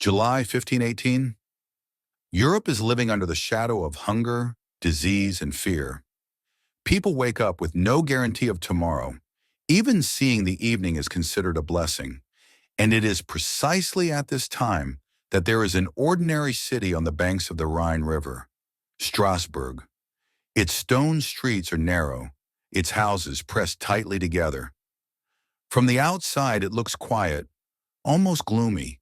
July 1518. Europe is living under the shadow of hunger, disease, and fear. People wake up with no guarantee of tomorrow. Even seeing the evening is considered a blessing. And it is precisely at this time that there is an ordinary city on the banks of the Rhine River, Strasbourg. Its stone streets are narrow, its houses pressed tightly together. From the outside, it looks quiet, almost gloomy.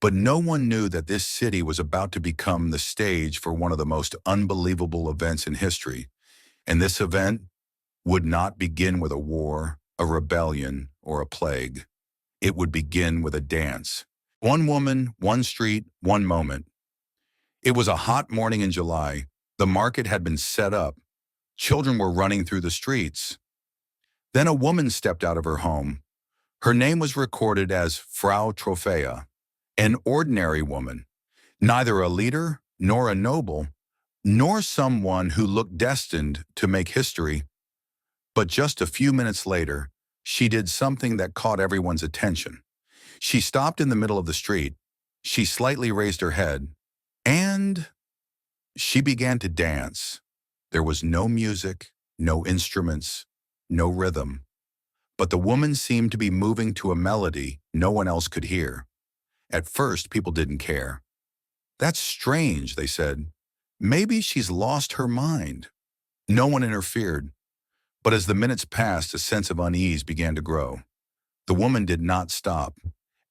But no one knew that this city was about to become the stage for one of the most unbelievable events in history. And this event would not begin with a war, a rebellion, or a plague. It would begin with a dance. One woman, one street, one moment. It was a hot morning in July. The market had been set up. Children were running through the streets. Then a woman stepped out of her home. Her name was recorded as Frau Trophäa. An ordinary woman, neither a leader, nor a noble, nor someone who looked destined to make history. But just a few minutes later, she did something that caught everyone's attention. She stopped in the middle of the street, she slightly raised her head, and she began to dance. There was no music, no instruments, no rhythm. But the woman seemed to be moving to a melody no one else could hear. At first, people didn't care. "That's strange," they said. "Maybe she's lost her mind." No one interfered. But as the minutes passed, a sense of unease began to grow. The woman did not stop.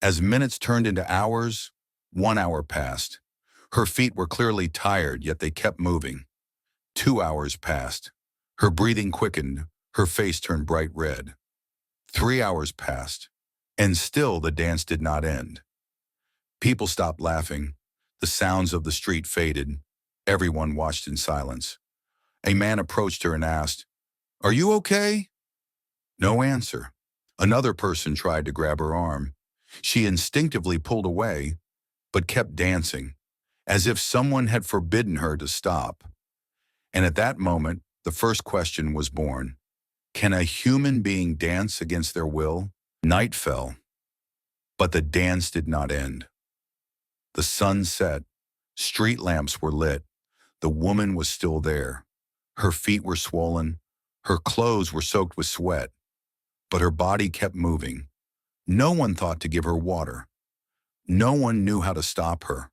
As minutes turned into hours, 1 hour passed. Her feet were clearly tired, yet they kept moving. 2 hours passed. Her breathing quickened. Her face turned bright red. 3 hours passed. And still the dance did not end. People stopped laughing. The sounds of the street faded. Everyone watched in silence. A man approached her and asked, "Are you okay?" No answer. Another person tried to grab her arm. She instinctively pulled away, but kept dancing, as if someone had forbidden her to stop. And at that moment, the first question was born. Can a human being dance against their will? Night fell, but the dance did not end. The sun set. Street lamps were lit. The woman was still there. Her feet were swollen. Her clothes were soaked with sweat. But her body kept moving. No one thought to give her water. No one knew how to stop her.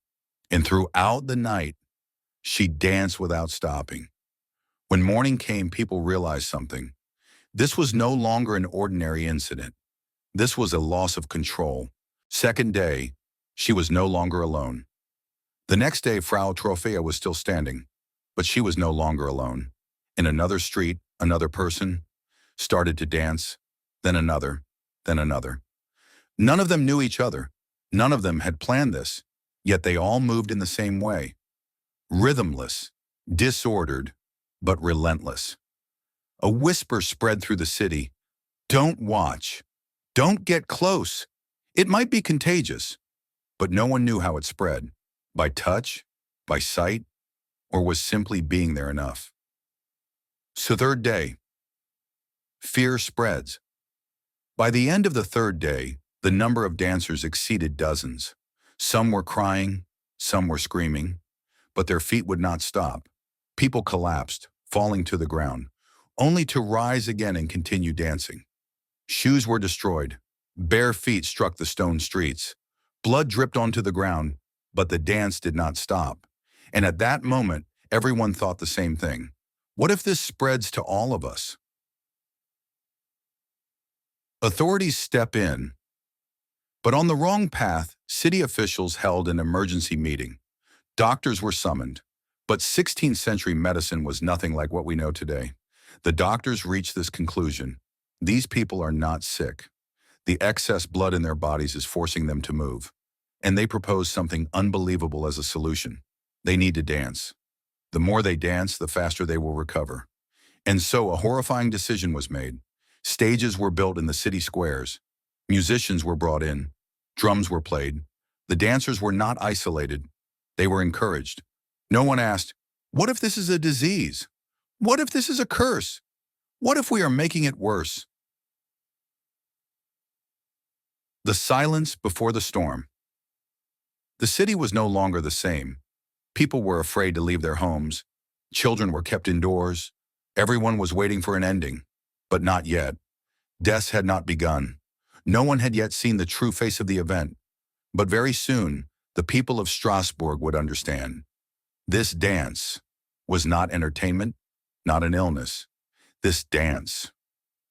And throughout the night, she danced without stopping. When morning came, people realized something. This was no longer an ordinary incident. This was a loss of control. Second day, she was no longer alone. The next day, Frau Trophäa was still standing, but she was no longer alone. In another street, another person started to dance, then another, then another. None of them knew each other. None of them had planned this, yet they all moved in the same way. Rhythmless, disordered, but relentless. A whisper spread through the city. Don't watch. Don't get close. It might be contagious. But no one knew how it spread. By touch, by sight, or was simply being there enough. So third day. Fear spreads. By the end of the third day, the number of dancers exceeded dozens. Some were crying, some were screaming, but their feet would not stop. People collapsed, falling to the ground, only to rise again and continue dancing. Shoes were destroyed. Bare feet struck the stone streets. Blood dripped onto the ground, but the dance did not stop. And at that moment, everyone thought the same thing. What if this spreads to all of us? Authorities step in. But on the wrong path, city officials held an emergency meeting. Doctors were summoned. But 16th century medicine was nothing like what we know today. The doctors reached this conclusion. These people are not sick. The excess blood in their bodies is forcing them to move. And they proposed something unbelievable as a solution. They need to dance. The more they dance, the faster they will recover. And so a horrifying decision was made. Stages were built in the city squares. Musicians were brought in. Drums were played. The dancers were not isolated. They were encouraged. No one asked, what if this is a disease? What if this is a curse? What if we are making it worse? The silence before the storm. The city was no longer the same. People were afraid to leave their homes. Children were kept indoors. Everyone was waiting for an ending. But not yet. Deaths had not begun. No one had yet seen the true face of the event. But very soon, the people of Strasbourg would understand. This dance was not entertainment, not an illness. This dance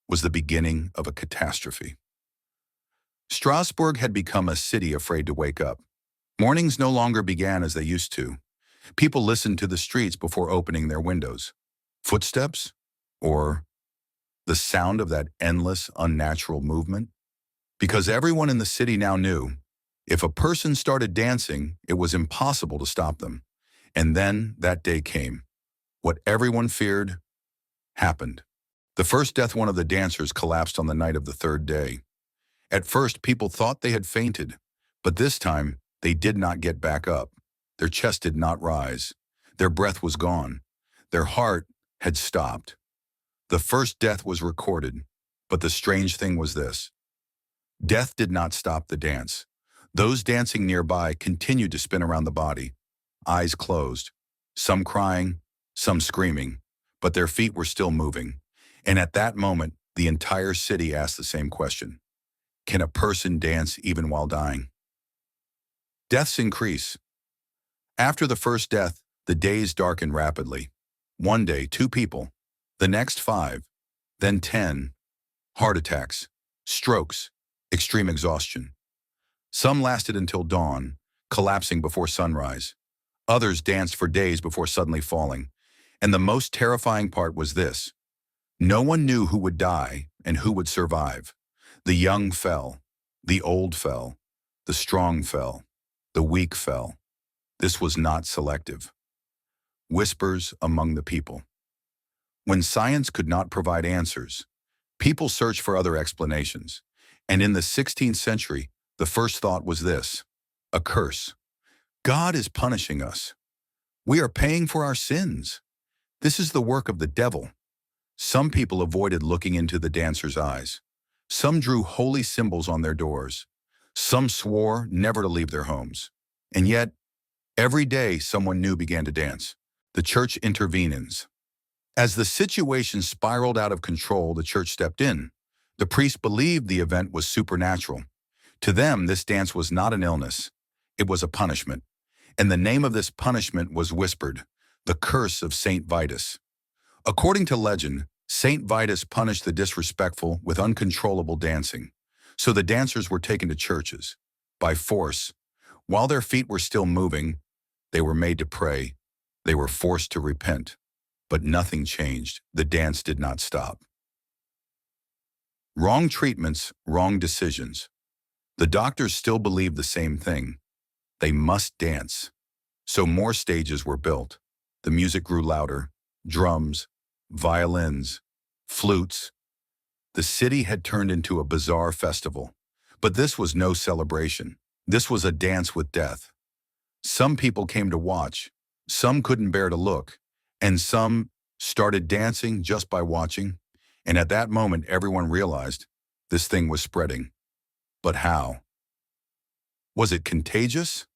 was the beginning of a catastrophe. Strasbourg had become a city afraid to wake up. Mornings no longer began as they used to. People listened to the streets before opening their windows. Footsteps? Or the sound of that endless, unnatural movement? Because everyone in the city now knew, if a person started dancing, it was impossible to stop them. And then that day came. What everyone feared happened. The first death, one of the dancers collapsed on the night of the third day. At first, people thought they had fainted, but this time, they did not get back up. Their chest did not rise. Their breath was gone. Their heart had stopped. The first death was recorded, but the strange thing was this. Death did not stop the dance. Those dancing nearby continued to spin around the body, eyes closed, some crying, some screaming, but their feet were still moving. And at that moment, the entire city asked the same question. Can a person dance even while dying? Deaths increase. After the first death, the days darkened rapidly. One day, 2 people. The next 5. Then 10. Heart attacks, strokes, extreme exhaustion. Some lasted until dawn, collapsing before sunrise. Others danced for days before suddenly falling. And the most terrifying part was this. No one knew who would die and who would survive. The young fell. The old fell. The strong fell. The weak fell. This was not selective. Whispers among the people. When science could not provide answers, people searched for other explanations. And in the 16th century, the first thought was this: a curse. God is punishing us. We are paying for our sins. This is the work of the devil. Some people avoided looking into the dancers' eyes. Some drew holy symbols on their doors. Some swore never to leave their homes. And yet, every day someone new began to dance. The church intervenes. As the situation spiraled out of control, the church stepped in. The priests believed the event was supernatural. To them, this dance was not an illness. It was a punishment. And the name of this punishment was whispered: the curse of Saint Vitus. According to legend, Saint Vitus punished the disrespectful with uncontrollable dancing. So the dancers were taken to churches. By force, while their feet were still moving, they were made to pray. They were forced to repent. But nothing changed. The dance did not stop. Wrong treatments, wrong decisions. The doctors still believed the same thing. They must dance. So more stages were built. The music grew louder. Drums, violins, flutes. The city had turned into a bizarre festival. But this was no celebration. This was a dance with death. Some people came to watch. Some couldn't bear to look. And some started dancing just by watching. And at that moment, everyone realized this thing was spreading. But how? Was it contagious?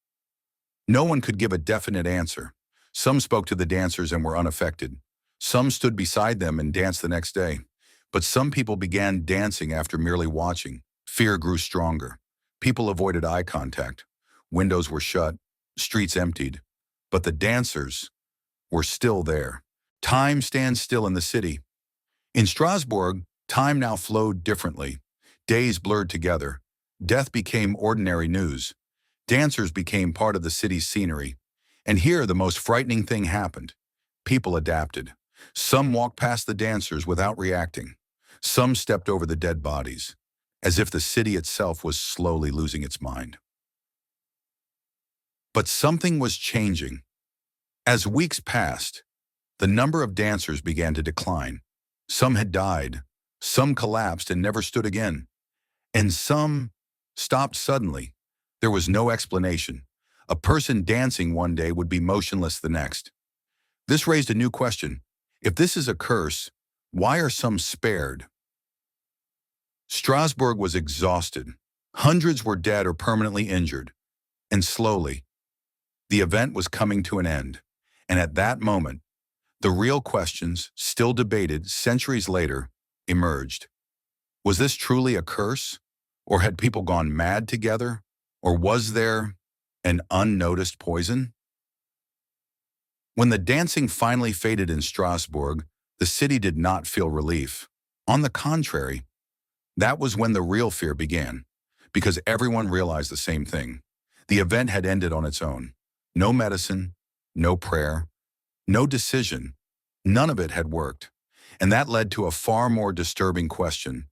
No one could give a definite answer. Some spoke to the dancers and were unaffected. Some stood beside them and danced the next day. But some people began dancing after merely watching. Fear grew stronger. People avoided eye contact. Windows were shut. Streets emptied. But the dancers were still there. Time stands still in the city. In Strasbourg, time now flowed differently. Days blurred together. Death became ordinary news. Dancers became part of the city's scenery. And here the most frightening thing happened. People adapted. Some walked past the dancers without reacting. Some stepped over the dead bodies, as if the city itself was slowly losing its mind. But something was changing. As weeks passed, the number of dancers began to decline. Some had died, some collapsed and never stood again, and some stopped suddenly. There was no explanation. A person dancing one day would be motionless the next. This raised a new question. If this is a curse, why are some spared? Strasbourg was exhausted. Hundreds were dead or permanently injured. And slowly, The event was coming to an end, and at that moment, the real questions, still debated centuries later, emerged. Was this truly a curse? Or had people gone mad together? Or was there an unnoticed poison? When the dancing finally faded in Strasbourg, the city did not feel relief. On the contrary, that was when the real fear began, because everyone realized the same thing. The event had ended on its own. No medicine, no prayer, no decision. None of it had worked. And that led to a far more disturbing question.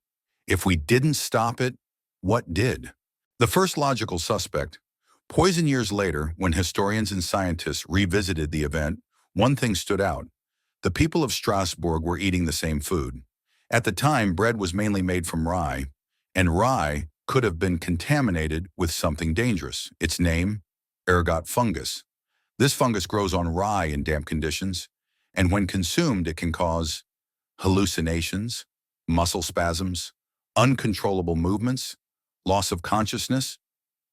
If we didn't stop it, what did? The first logical suspect. Poison. Years later, when historians and scientists revisited the event, one thing stood out. The people of Strasbourg were eating the same food. At the time, bread was mainly made from rye, and rye could have been contaminated with something dangerous. Its name, ergot fungus. This fungus grows on rye in damp conditions, and when consumed, it can cause hallucinations, muscle spasms, uncontrollable movements, loss of consciousness.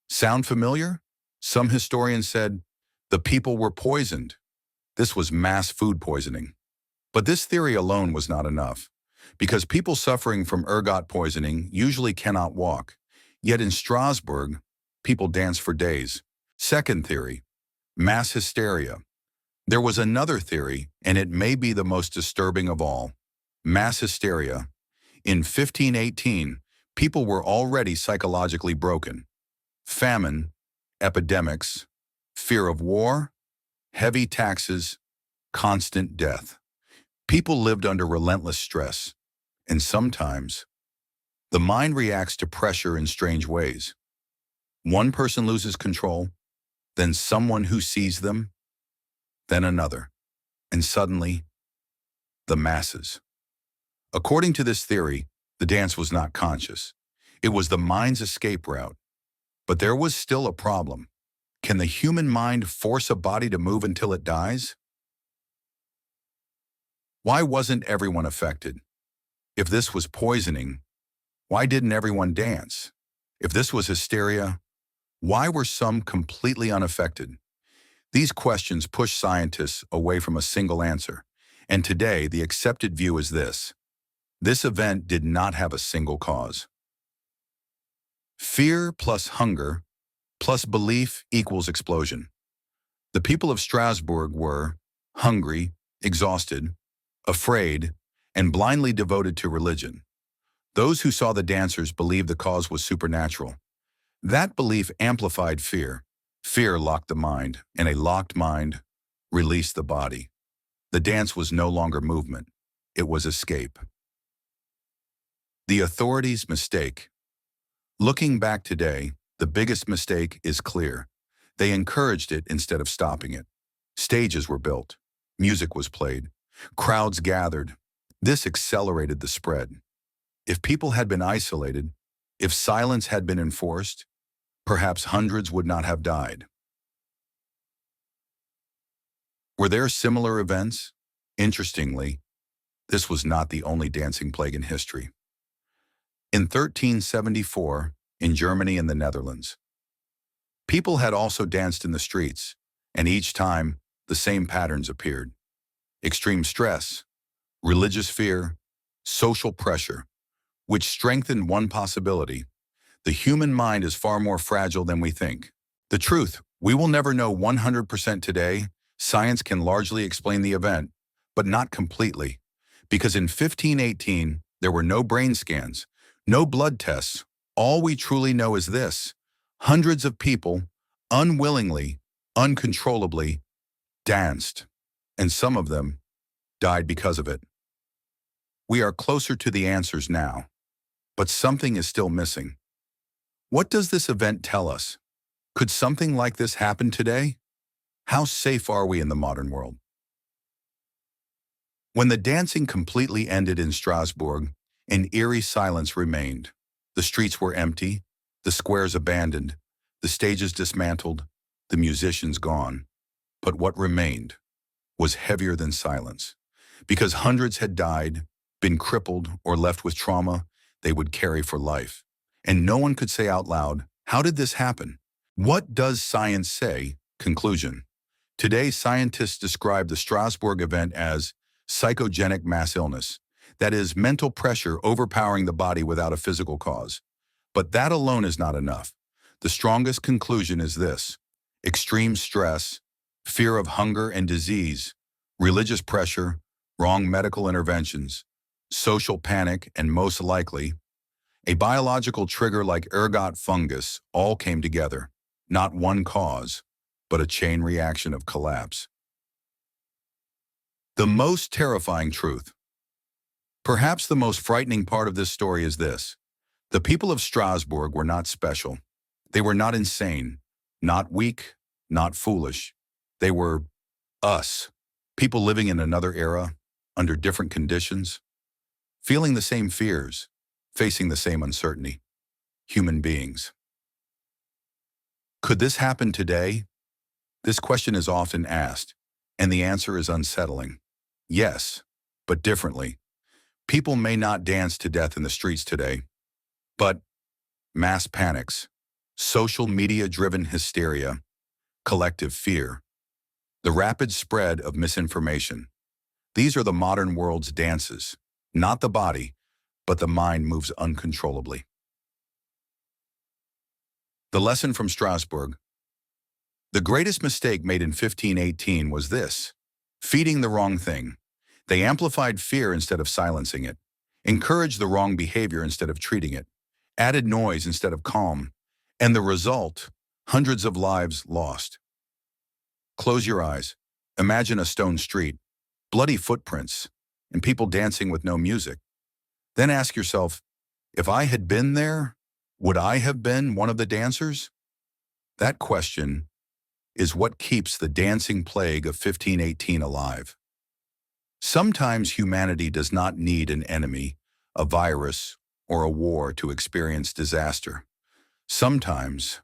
Sound familiar? Some historians said the people were poisoned. This was mass food poisoning. But this theory alone was not enough, because people suffering from ergot poisoning usually cannot walk. Yet in Strasbourg, people dance for days. Second theory, mass hysteria. There was another theory, and it may be the most disturbing of all. Mass hysteria. In 1518, people were already psychologically broken. Famine, epidemics, fear of war, heavy taxes, constant death. People lived under relentless stress, and sometimes the mind reacts to pressure in strange ways. One person loses control, then someone who sees them, then another, and suddenly, the masses. According to this theory, the dance was not conscious. It was the mind's escape route. But there was still a problem. Can the human mind force a body to move until it dies? Why wasn't everyone affected? If this was poisoning, why didn't everyone dance? If this was hysteria, why were some completely unaffected? These questions push scientists away from a single answer, and today the accepted view is this. This event did not have a single cause. Fear plus hunger plus belief equals explosion. The people of Strasbourg were hungry, exhausted, afraid, and blindly devoted to religion. Those who saw the dancers believed the cause was supernatural. That belief amplified fear. Fear locked the mind, and a locked mind released the body. The dance was no longer movement. It was escape. The authorities' mistake. Looking back today, the biggest mistake is clear. They encouraged it instead of stopping it. Stages were built. Music was played. Crowds gathered. This accelerated the spread. If people had been isolated, if silence had been enforced, perhaps hundreds would not have died. Were there similar events? Interestingly, this was not the only dancing plague in history. In 1374, in Germany and the Netherlands, people had also danced in the streets, and each time, the same patterns appeared. Extreme stress, religious fear, social pressure, which strengthened one possibility. The human mind is far more fragile than we think. The truth, we will never know 100% today. Science can largely explain the event, but not completely, because in 1518, there were no brain scans, no blood tests. All we truly know is this: hundreds of people, unwillingly, uncontrollably, danced, and some of them died because of it. We are closer to the answers now, but something is still missing. What does this event tell us? Could something like this happen today? How safe are we in the modern world? When the dancing completely ended in Strasbourg, an eerie silence remained. The streets were empty, the squares abandoned, the stages dismantled, the musicians gone. But what remained was heavier than silence, because hundreds had died, been crippled, or left with trauma they would carry for life. And no one could say out loud, how did this happen? What does science say? Conclusion. Today, scientists describe the Strasbourg event as psychogenic mass illness, that is, mental pressure overpowering the body without a physical cause. But that alone is not enough. The strongest conclusion is this: extreme stress, fear of hunger and disease, religious pressure, wrong medical interventions, social panic, and most likely, a biological trigger like ergot fungus all came together. Not one cause, but a chain reaction of collapse. The most terrifying truth. Perhaps the most frightening part of this story is this: the people of Strasbourg were not special. They were not insane, not weak, not foolish. They were us, people living in another era, under different conditions, feeling the same fears, facing the same uncertainty. Human beings. Could this happen today? This question is often asked, and the answer is unsettling. Yes, but differently. People may not dance to death in the streets today, but mass panics, social media-driven hysteria, collective fear, the rapid spread of misinformation. These are the modern world's dances. Not the body, but the mind moves uncontrollably. The lesson from Strasbourg. The greatest mistake made in 1518 was this: feeding the wrong thing. They amplified fear instead of silencing it, encouraged the wrong behavior instead of treating it, added noise instead of calm, and the result, hundreds of lives lost. Close your eyes. Imagine a stone street, bloody footprints, and people dancing with no music. Then ask yourself, if I had been there, would I have been one of the dancers? That question is what keeps the dancing plague of 1518 alive. Sometimes humanity does not need an enemy, a virus, or a war to experience disaster. Sometimes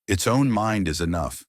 its own mind is enough.